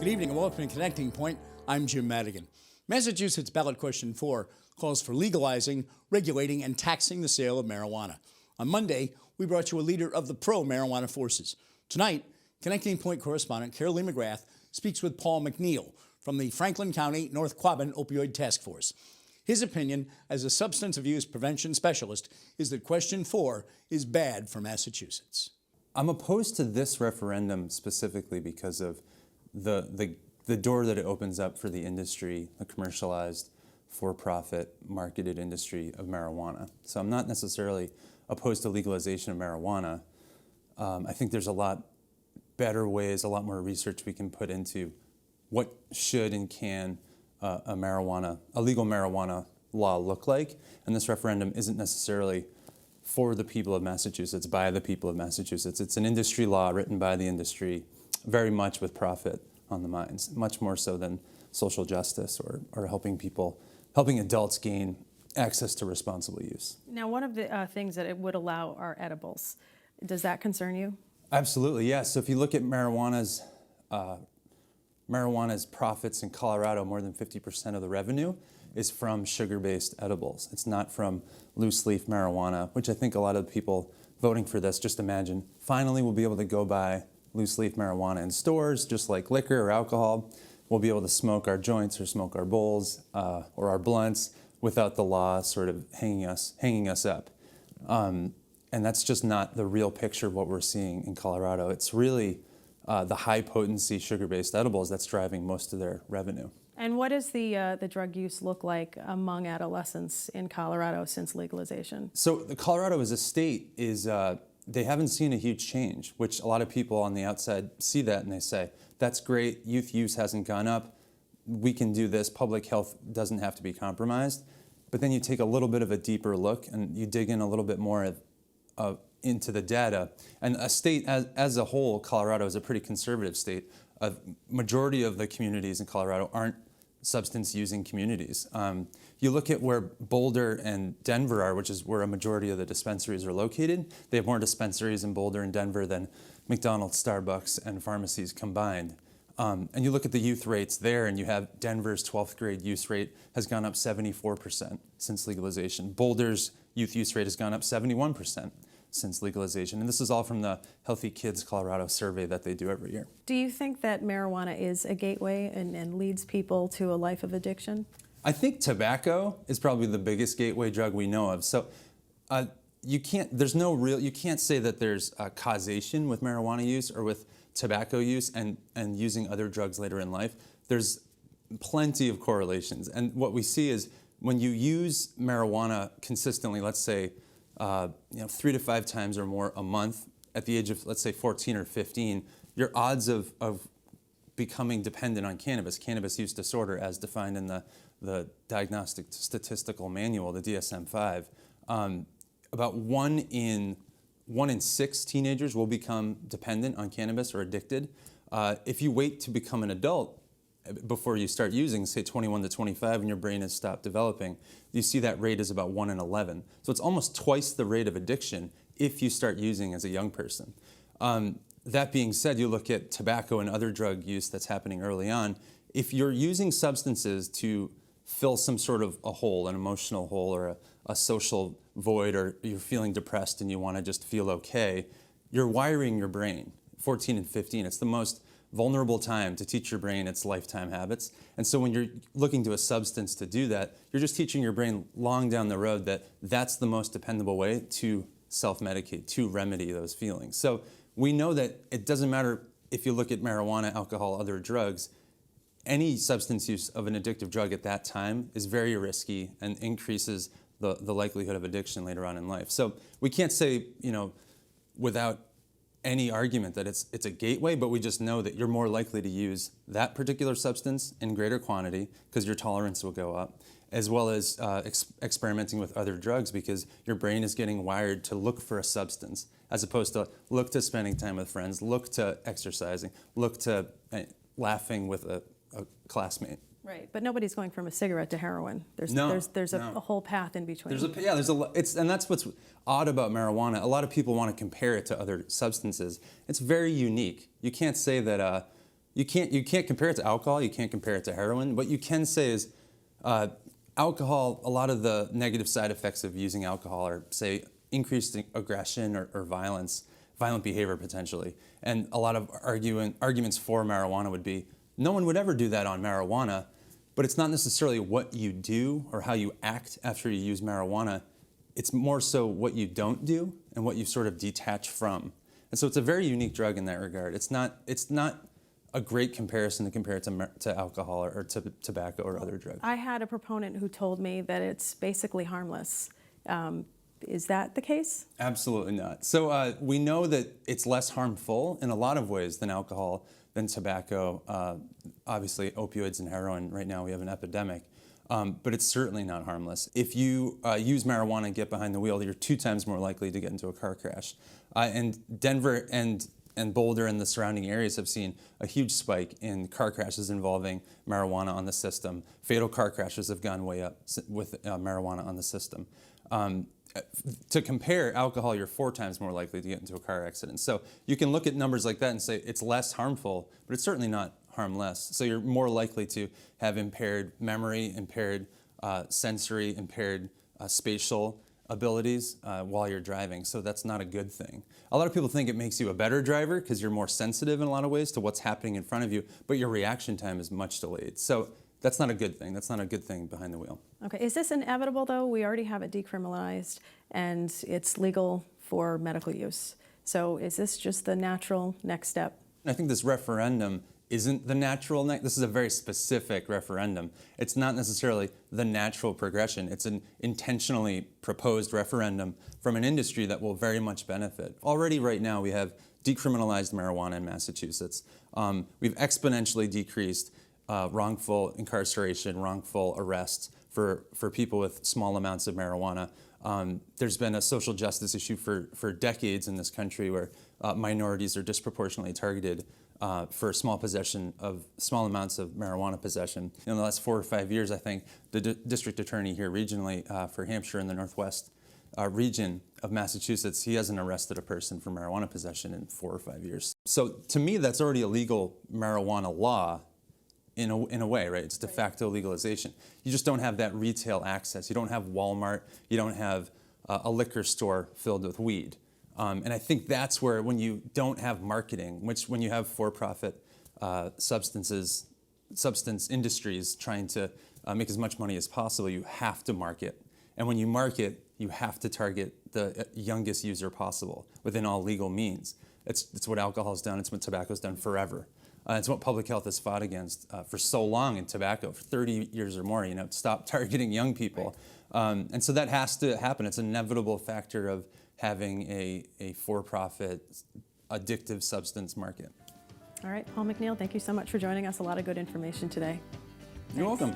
Good evening and welcome to Connecting Point. I'm Jim Madigan. Massachusetts Ballot Question 4 calls for legalizing, regulating, and taxing the sale of marijuana. On Monday, we brought you a leader of the pro-marijuana forces. Tonight, Connecting Point correspondent Carolee McGrath speaks with Paul McNeil from the Franklin County North Quabbin Opioid Task Force. His opinion as a substance abuse prevention specialist is that Question 4 is bad for Massachusetts. I'm opposed to this referendum specifically because of the door that it opens up for the industry, the commercialized, for-profit, marketed industry of marijuana. So I'm not necessarily opposed to legalization of marijuana. I think there's a lot better ways, a lot more research we can put into what should and can a legal marijuana law look like. And this referendum isn't necessarily for the people of Massachusetts, by the people of Massachusetts. It's an industry law written by the industry, very much with profit on the minds, much more so than social justice or helping adults gain access to responsible use. Now, one of the things that it would allow are edibles. Does that concern you? Absolutely, yes. So if you look at marijuana's profits in Colorado, more than 50% of the revenue is from sugar-based edibles. It's not from loose-leaf marijuana, which I think a lot of people voting for this just imagine. Finally, we'll be able to go buy loose-leaf marijuana in stores, just like liquor or alcohol. We'll be able to smoke our joints or smoke our bowls or our blunts without the law sort of hanging us up. And that's just not the real picture of what we're seeing in Colorado. It's really the high-potency sugar-based edibles that's driving most of their revenue. And what does the drug use look like among adolescents in Colorado since legalization? So Colorado as a state they haven't seen a huge change, which a lot of people on the outside see that and they say, that's great, youth use hasn't gone up, we can do this, public health doesn't have to be compromised. But then you take a little bit of a deeper look and you dig in a little bit more into the data. And a state as a whole, Colorado is a pretty conservative state. A majority of the communities in Colorado aren't substance-using communities. You look at where Boulder and Denver are, which is where a majority of the dispensaries are located. They have more dispensaries in Boulder and Denver than McDonald's, Starbucks, and pharmacies combined. And you look at the youth rates there, and you have Denver's 12th grade use rate has gone up 74% since legalization. Boulder's youth use rate has gone up 71% since legalization. And this is all from the Healthy Kids Colorado survey that they do every year. Do you think that marijuana is a gateway and leads people to a life of addiction? I think tobacco is probably the biggest gateway drug we know of. So you can't say that there's a causation with marijuana use or with tobacco use and using other drugs later in life. There's plenty of correlations. And what we see is when you use marijuana consistently, let's say 3 to 5 times or more a month at the age of, let's say, 14 or 15, your odds of becoming dependent on cannabis use disorder as defined in the Diagnostic Statistical Manual, the DSM-5, about 1 in 6 teenagers will become dependent on cannabis or addicted. If you wait to become an adult before you start using, say 21 to 25, and your brain has stopped developing, you see that rate is about 1 in 11. So it's almost twice the rate of addiction if you start using as a young person. That being said, you look at tobacco and other drug use that's happening early on. If you're using substances to fill some sort of a hole, an emotional hole or a social void, or you're feeling depressed and you want to just feel okay, you're wiring your brain. 14 and 15, it's the most vulnerable time to teach your brain its lifetime habits. And so when you're looking to a substance to do that, you're just teaching your brain long down the road that that's the most dependable way to self-medicate, to remedy those feelings. So we know that it doesn't matter if you look at marijuana, alcohol, other drugs, any substance use of an addictive drug at that time is very risky and increases the likelihood of addiction later on in life. So we can't say, without any argument that it's a gateway, but we just know that you're more likely to use that particular substance in greater quantity because your tolerance will go up, as well as experimenting with other drugs because your brain is getting wired to look for a substance as opposed to look to spending time with friends, look to exercising, look to laughing with a classmate. Right, but nobody's going from a cigarette to heroin. There's a whole path in between. And that's what's odd about marijuana. A lot of people want to compare it to other substances. It's very unique. You can't say that You can't compare it to alcohol. You can't compare it to heroin. What you can say is alcohol, a lot of the negative side effects of using alcohol are, say, increased aggression or violence, violent behavior potentially. And a lot of arguments for marijuana would be, no one would ever do that on marijuana, but it's not necessarily what you do or how you act after you use marijuana. It's more so what you don't do and what you sort of detach from. And so it's a very unique drug in that regard. It's not a great comparison to compare it to alcohol or to tobacco or other drugs. I had a proponent who told me that it's basically harmless. Is that the case? Absolutely not. So we know that it's less harmful in a lot of ways than alcohol, than tobacco. Obviously, opioids and heroin, right now we have an epidemic. But it's certainly not harmless. If you use marijuana and get behind the wheel, you're 2 times more likely to get into a car crash. And Denver and Boulder and the surrounding areas have seen a huge spike in car crashes involving marijuana on the system. Fatal car crashes have gone way up with marijuana on the system. To compare alcohol, you're 4 times more likely to get into a car accident. So you can look at numbers like that and say it's less harmful, but it's certainly not harmless. So you're more likely to have impaired memory, impaired sensory, impaired spatial abilities while you're driving. So that's not a good thing. A lot of people think it makes you a better driver because you're more sensitive in a lot of ways to what's happening in front of you, but your reaction time is much delayed. So that's not a good thing. That's not a good thing behind the wheel. Okay, is this inevitable though? We already have it decriminalized and it's legal for medical use. So is this just the natural next step? I think this referendum isn't the natural next. This is a very specific referendum. It's not necessarily the natural progression. It's an intentionally proposed referendum from an industry that will very much benefit. Already right now we have decriminalized marijuana in Massachusetts. We've exponentially decreased wrongful incarceration, wrongful arrests for people with small amounts of marijuana. There's been a social justice issue for decades in this country where minorities are disproportionately targeted for small amounts of marijuana possession. In the last 4 or 5 years, I think the district attorney here regionally for Hampshire and the Northwest region of Massachusetts, he hasn't arrested a person for marijuana possession in 4 or 5 years. So to me, that's already a legal marijuana law in a way, right? It's de facto legalization. You just don't have that retail access. You don't have Walmart. You don't have a liquor store filled with weed. And I think that's where, when you don't have marketing, when you have for-profit substance industries trying to make as much money as possible, you have to market. And when you market, you have to target the youngest user possible within all legal means. It's what alcohol's done. It's what tobacco's done forever. It's what public health has fought against for so long in tobacco, for 30 years or more, stop targeting young people. And so that has to happen. It's an inevitable factor of having a for-profit addictive substance market. All right, Paul McNeil, thank you so much for joining us. A lot of good information today. You're welcome.